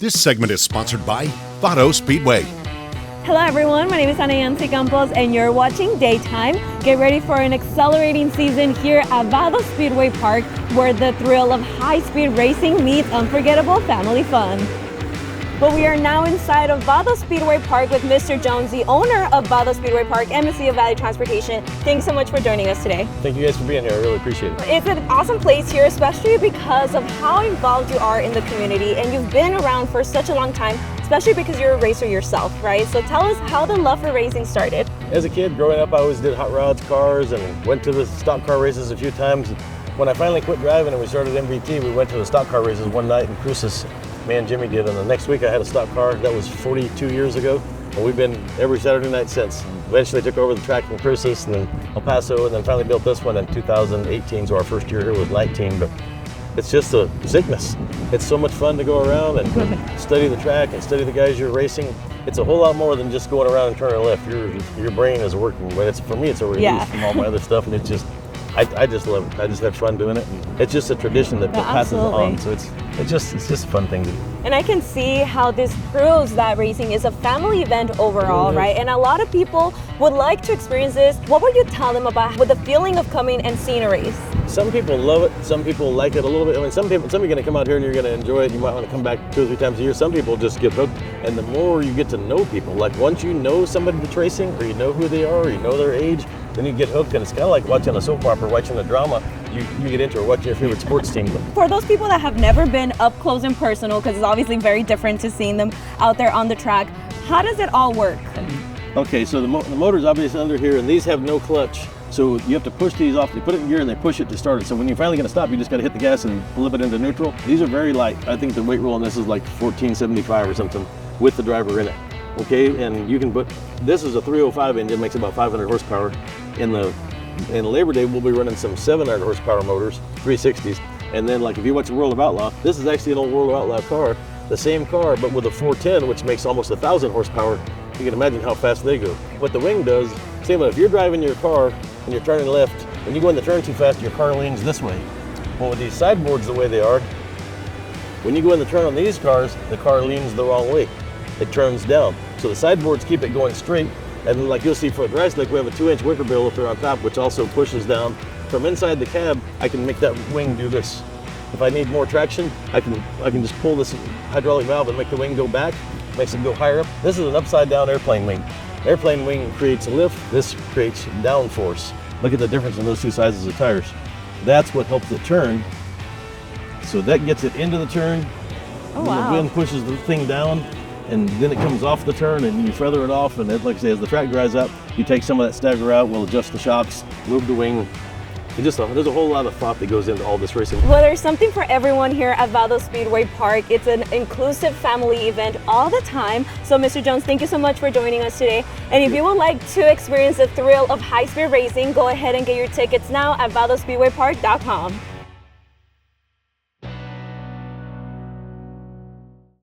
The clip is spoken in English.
This segment is sponsored by Vado Speedway. Hello everyone, my name is Anayancy Campos and you're watching Daytime. Get ready for an accelerating season here at Vado Speedway Park, where the thrill of high-speed racing meets unforgettable family fun. But we are now inside of Vado Speedway Park with Mr. Jones, the owner of Vado Speedway Park and Mesilla Valley Transportation. Thanks so much for joining us today. Thank you guys for being here. I really appreciate it. It's an awesome place here, especially because of how involved you are in the community, and you've been around for such a long time, especially because you're a racer yourself, right? So tell us how the love for racing started. As a kid, growing up, I always did hot rods, cars, and went to the stock car races a few times. When I finally quit driving and we started MVT, we went to the stock car races one night in Cruces. Me and Jimmy did, and the next week I had a stock car. That was 42 years ago, and we've been every Saturday night since. Eventually took over the track in Cruces and then El Paso, and then finally built this one in 2018, so our first year here was 19, but it's just a sickness. It's so much fun to go around and study the track and study the guys you're racing. It's a whole lot more than just going around and turning left. Your brain is working, but for me it's a release from all my other stuff, and it's just, I just love it. I just have fun doing it. And it's just a tradition that passes on, so it's just a fun thing to do. And I can see how this proves that racing is a family event overall, right? And a lot of people would like to experience this. What would you tell them about the feeling of coming and seeing a race? Some people love it. Some people like it a little bit. I mean, some are going to come out here and you're going to enjoy it. You might want to come back 2 or 3 times a year. Some people just get hooked. And the more you get to know people, like once you know somebody that's racing, or you know who they are, or you know their age, then you get hooked. And it's kind of like watching a soap opera, watching a drama. You get into it, watching your favorite sports team. For those people that have never been up close and personal, because it's obviously very different to seeing them out there on the track, how does it all work? Okay, so the motor's obviously under here, and these have no clutch. So you have to push these off. You put it in gear and they push it to start it. So when you're finally going to stop, you just got to hit the gas and flip it into neutral. These are very light. I think the weight roll on this is like 1475 or something with the driver in it. Okay, and you can put, this is a 305 engine, makes about 500 horsepower. In Labor Day, we'll be running some 700 horsepower motors, 360s. And then like if you watch the World of Outlaw, this is actually an old World of Outlaw car, the same car, but with a 410, which makes almost 1,000 horsepower. You can imagine how fast they go. What the wing does, same way, if you're driving your car and you're turning left, when you go in the turn too fast, your car leans this way. Well, with these sideboards the way they are, when you go in the turn on these cars, the car leans the wrong way. It turns down. So the sideboards keep it going straight. And like you'll see for the rest, like we have a 2-inch wicker bill up there on top, which also pushes down. From inside the cab, I can make that wing do this. If I need more traction, I can just pull this hydraulic valve and make the wing go back, makes it go higher up. This is an upside down airplane wing. Airplane wing creates lift, this creates downforce. Look at the difference in those 2 sizes of tires. That's what helps it turn. So that gets it into the turn. Oh, wow. The wind pushes the thing down, and then it comes off the turn and you feather it off, and like I say, as the track dries up, you take some of that stagger out, we'll adjust the shocks, move the wing. There's a whole lot of thought that goes into all this racing. Well, there's something for everyone here at Vado Speedway Park. It's an inclusive family event all the time. So Mr. Jones, thank you so much for joining us today. And if you would like to experience the thrill of high-speed racing, go ahead and get your tickets now at VadoSpeedwayPark.com.